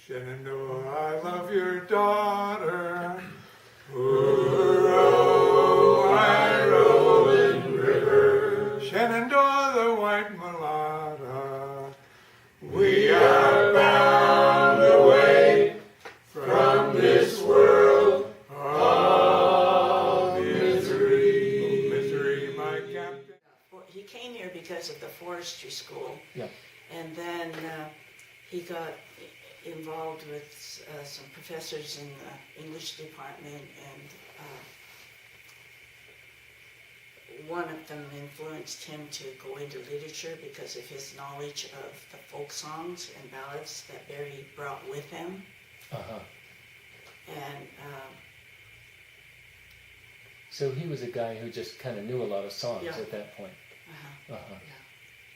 Shenandoah, I love your daughter. Ooh, my rolling river. Shenandoah, the white mulatta. We are bound away from this world of misery. Oh, misery, my captain. He came here because of the forestry school. Yeah. And then he got involved with some professors in the English department, and one of them influenced him to go into literature because of his knowledge of the folk songs and ballads that Barre brought with him. Uh-huh. And So he was a guy who just kind of knew a lot of songs Yeah. at that point. yeah,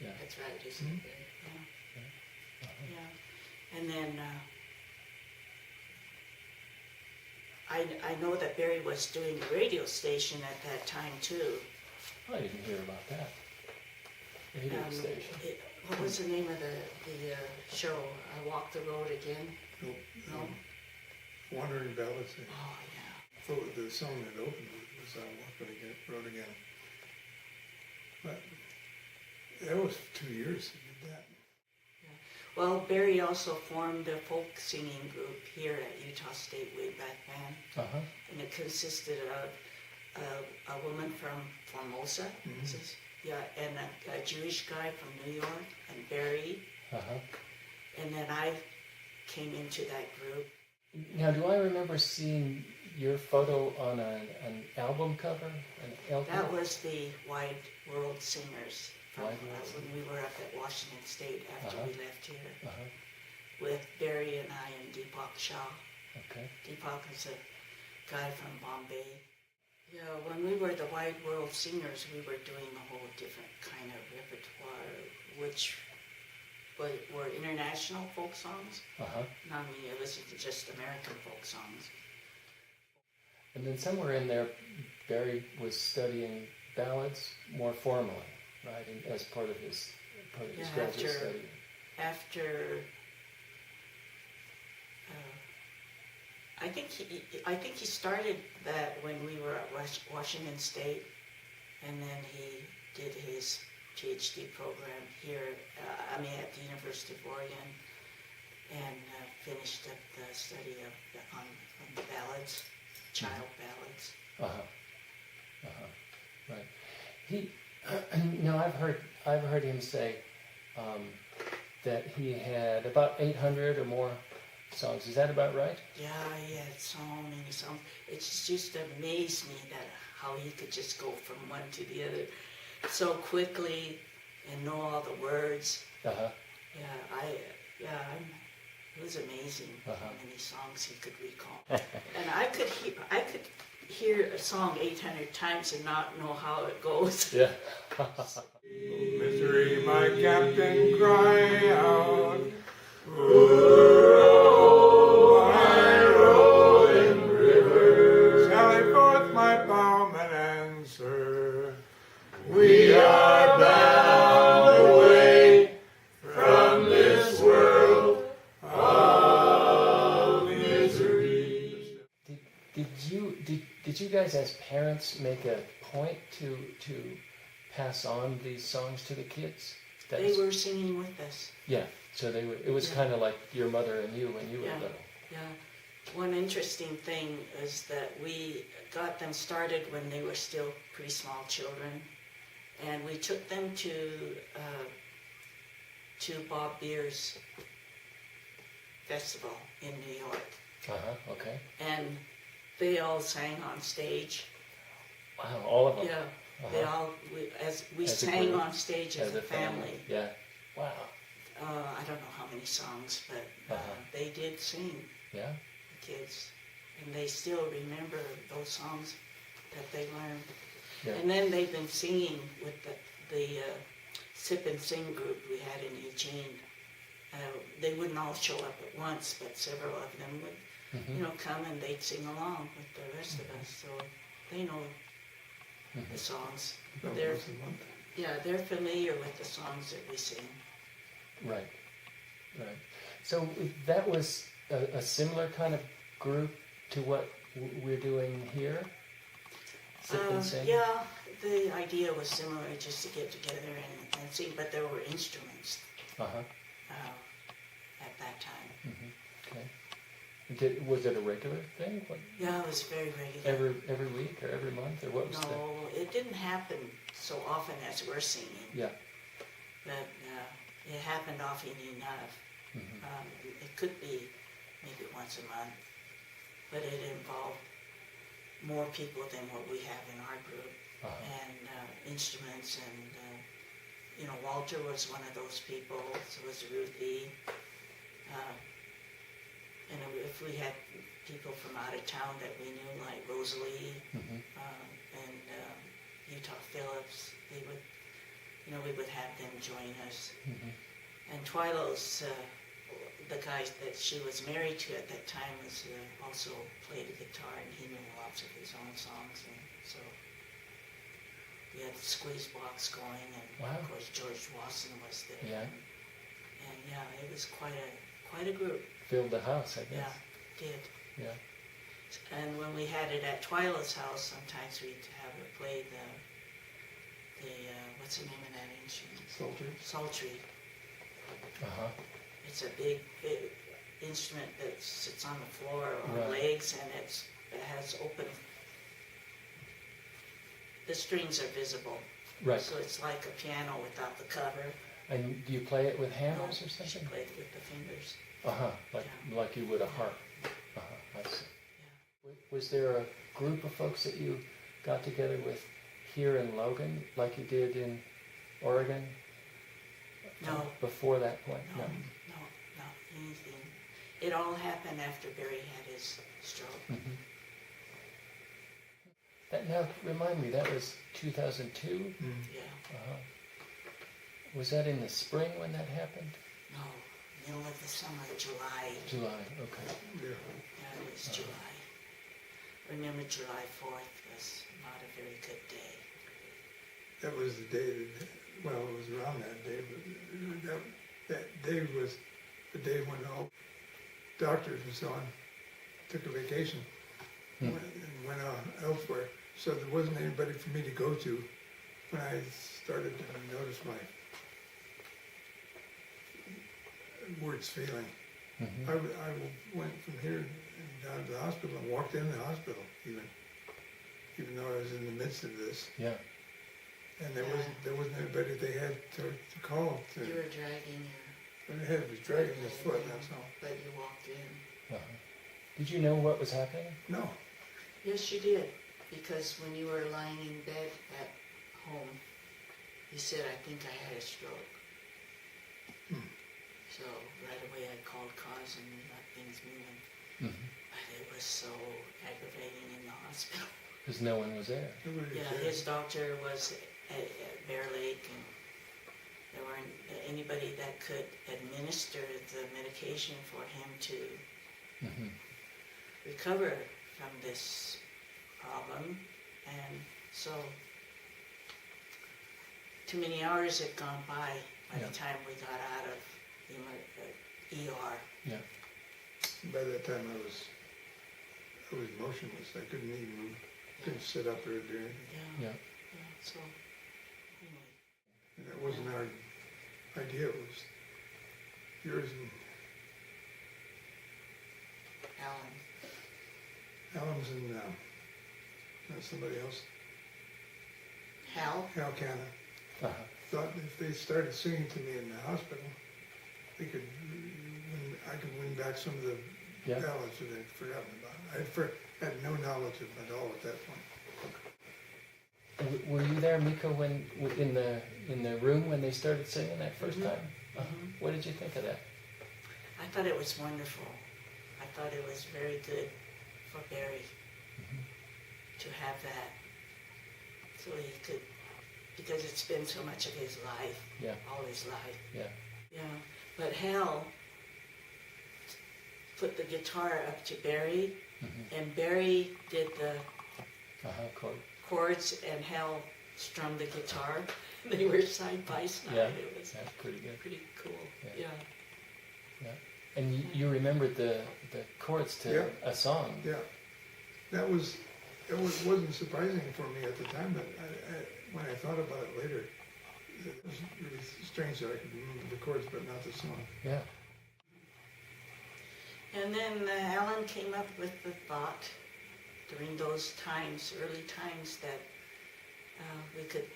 Yeah. that's right, isn't it, Barre? Yeah. And then I know that Barre was doing a radio station at that time too. I didn't hear about that. Radio station. What was the name of the show? I Walk the Road Again? No? Wandering Ballads. Oh, yeah. Oh, the song that opened was Walk Again, Road Again. But that was 2 years he did that. Well, Barre also formed a folk singing group here at Utah State way back then. Uh-huh. And it consisted of a woman from Formosa, and a Jewish guy from New York, and Barre. Uh-huh. And then I came into that group. Now, do I remember seeing your photo on an album cover? An LP? That was the Wide World Singers from Wide World when we were up at Washington State after we left here, Uh-huh. with Barre and I and Deepak Shah. Okay. Deepak is a guy from Bombay. Yeah, when we were the Wide World Singers, we were doing a whole different kind of repertoire, which were international folk songs. Uh-huh. I mean, it wasn't just American folk songs. And then somewhere in there, Barre was studying ballads more formally, right? And as part of his graduate study. After I think he started that when we were at Washington State, and then he did his PhD program here, at the University of Oregon, and finished up the study on the ballads, child ballads. Right. He. Now I've heard him say that he had about 800 or more songs. Is that about right? Yeah, he had so many songs. It just amazed me that how he could just go from one to the other so quickly and know all the words. Uh-huh. It was amazing how many songs he could recall. And I could hear a song 800 times and not know how it goes. Yeah. Misery, my captain, cry out. Ooh, my rolling river. Sally forth, my bowman, answer. We are bound away from this world of misery. Did you guys as parents make a point to pass on these songs to the kids? They were singing with us. Yeah. So it was kind of like your mother and you when you were little. Yeah. One interesting thing is that we got them started when they were still pretty small children, and we took them to Bob Beer's festival in New York. Okay. And they all sang on stage. Wow, all of them. Yeah. They all we sang on stage as a family. Yeah. Wow. I don't know how many songs, but they did sing. Yeah. The kids, and they still remember those songs that they learned. Yeah. And then they've been singing with the Sip and Sing group we had in Eugene. They wouldn't all show up at once, but several of them would, come and they'd sing along with the rest of us. So they know the songs. They're familiar with the songs that we sing. Right. So that was a similar kind of group to what we're doing here? Sip and sing? Yeah, the idea was similar, just to get together and sing, but there were instruments Uh-huh. at that time. Okay. Was it a regular thing? What, Yeah, it was very regular. every week or every month, or what was No, it didn't happen so often as we're singing, Yeah. but it happened often enough. It could be maybe once a month, but it involved more people than what we have in our group, and instruments, and Walter was one of those people, so was Ruthie. And if we had people from out of town that we knew, like Rosalie and Utah Phillips, we would have them join us. And Twilo's, the guy that she was married to at that time, was also played the guitar, and he knew lots of his own songs, and so we had the squeeze box going, and of course George Wasson was there. Yeah. And yeah, it was quite a group. Filled the house, I guess. Yeah, did. Yeah. And when we had it at Twila's house, sometimes we'd have her play the what's the name of that instrument? Psaltery. It's a big instrument that sits on the floor on legs, and it has open. The strings are visible. Right. So it's like a piano without the cover. And do you play it with hammers or She something? played it with the fingers. Like you would a harp. I see. Yeah. Was there a group of folks that you got together with here in Logan, like you did in Oregon? No. Before that point? No, not anything. It all happened after Barry had his stroke. That, now, remind me, that was 2002? Yeah. Was that in the spring when that happened? No, middle of the summer, July. July, okay. Yeah. Yeah, it was July. Remember, July 4th was not a very good day. That was the day that, well, it was around that day, but that day was the day when all doctors and so on took a vacation and went on elsewhere. So there wasn't anybody for me to go to when I started to notice my words failing. I went from here and down to the hospital and walked in the hospital even though I was in the midst of this. Yeah. And there wasn't anybody they had to call. You were dragging My head was dragging his foot, that's all. but you walked in. Did you know what was happening? No. Yes, you did, because when you were lying in bed at home, you said, I think I had a stroke. So right away I called cause and we got things moving. But it was so aggravating in the hospital. Because no one was there. Yeah, his doctor was at Bear Lake, and there weren't anybody that could administer the medication for him to recover from this problem. And so too many hours had gone by the time we got out of the ER. Yeah. By that time I was motionless. I couldn't even move. Couldn't sit up or do anything. Yeah. So anyway. And that wasn't our idea. It was yours and Alan's and somebody else. Hal Canna. Thought if they started singing to me in the hospital, I could win back some of the ballads that I'd forgotten about. I had no knowledge of it at all at that point. Were you there, Miiko, when in the room when they started singing that first time? What did you think of that? I thought it was wonderful. I thought it was very good for Barry to have that, so he could, because it's been so much of his life, all his life. Yeah. But Hal put the guitar up to Barry, and Barry did the chords, and Hal strummed the guitar. They were side by side. Yeah, it was that's pretty good. Pretty cool. Yeah. And you remembered the chords to Yeah. a song. Yeah, it wasn't surprising for me at the time, but when I thought about it later, it was really strange that I could remember the chords but not the song. Yeah. And then Alan came up with the thought during those times, early times, that we could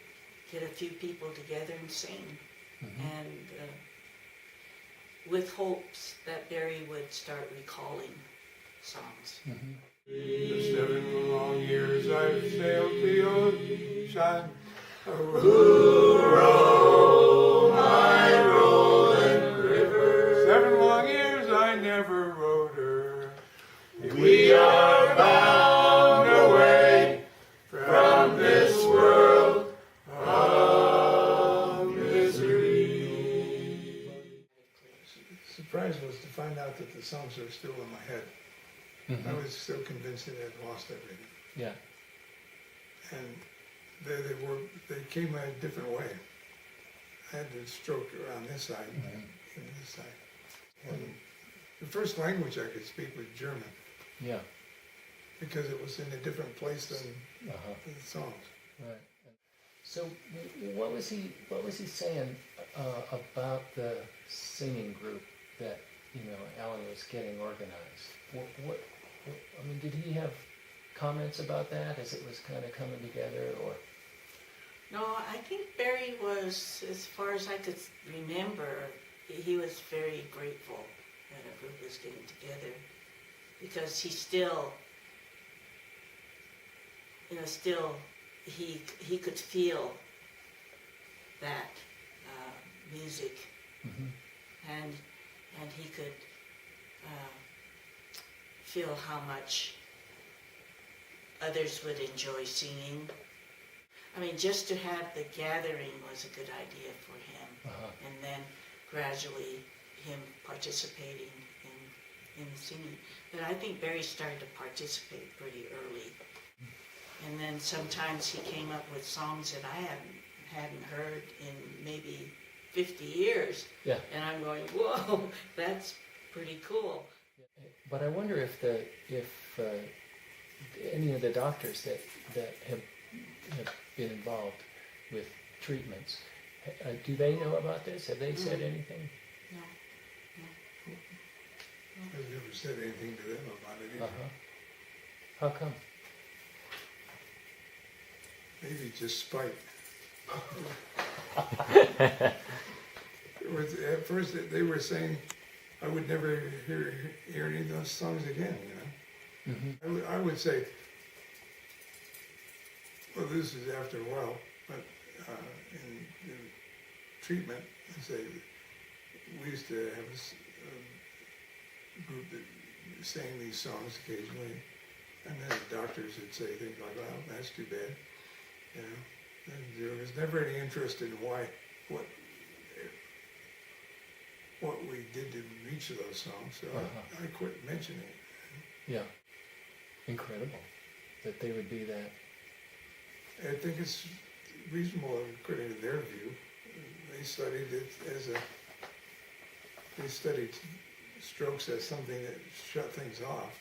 get a few people together and sing. Mm-hmm. And with hopes that Barry would start recalling songs. Mm-hmm. For 7 long years I've sailed the ocean. Row my rolling river. 7 long years I never rode her. We are bound away from this world of misery. Surprise was to find out that the songs are still in my head. Mm-hmm. I was still convinced that I'd lost everything. Yeah. And they came a different way. I had the stroke around this side and this side. And the first language I could speak was German, Yeah. because it was in a different place than Uh-huh. the songs. Right. So, what was he saying about the singing group that Alan was getting organized? What I mean, did he have comments about that as it was kind of coming together, or? No, I think Barry was, as far as I could remember, he was very grateful that a group was getting together, because he still, he could feel that music, Mm-hmm. and he could feel how much others would enjoy singing. I mean, just to have the gathering was a good idea for him. Uh-huh. And then gradually him participating in singing. But I think Barry started to participate pretty early. And then sometimes he came up with songs that I hadn't heard in maybe 50 years. Yeah. And I'm going, whoa, that's pretty cool. But I wonder if any of the doctors that have been involved with treatments, do they know about this? Have they said anything? No. I've never said anything to them about it either. Uh-huh. How come? Maybe just spite. At first they were saying I would never hear any of those songs again, Mm-hmm. I would say, well, this is after a while, but in treatment, I say, we used to have this group that sang these songs occasionally, and then the doctors would say things like, well, that's too bad, And there was never any interest in what we did to each of those songs, so Uh-huh. I quit mentioning it. Yeah. Incredible that they would be that. I think it's reasonable according to their view. They studied it they studied strokes as something that shut things off,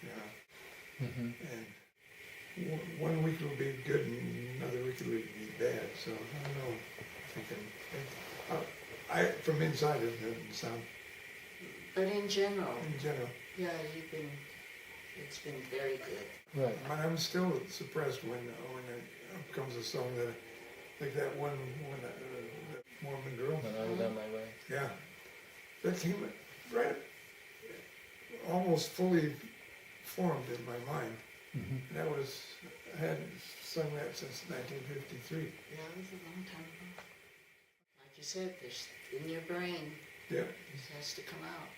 Mm-hmm. And one week it'll be good and another week it'll be bad, so I don't know. From inside it doesn't sound, But in general, yeah, it's been very good. Right. but I'm still suppressed when comes a song that, like that one that Mormon girl. When I was on my way. Yeah, that came right, almost fully formed in my mind. Mm-hmm. I hadn't sung that since 1953. Yeah, it was a long time ago. Like you said, there's in your brain, Yeah. it has to come out.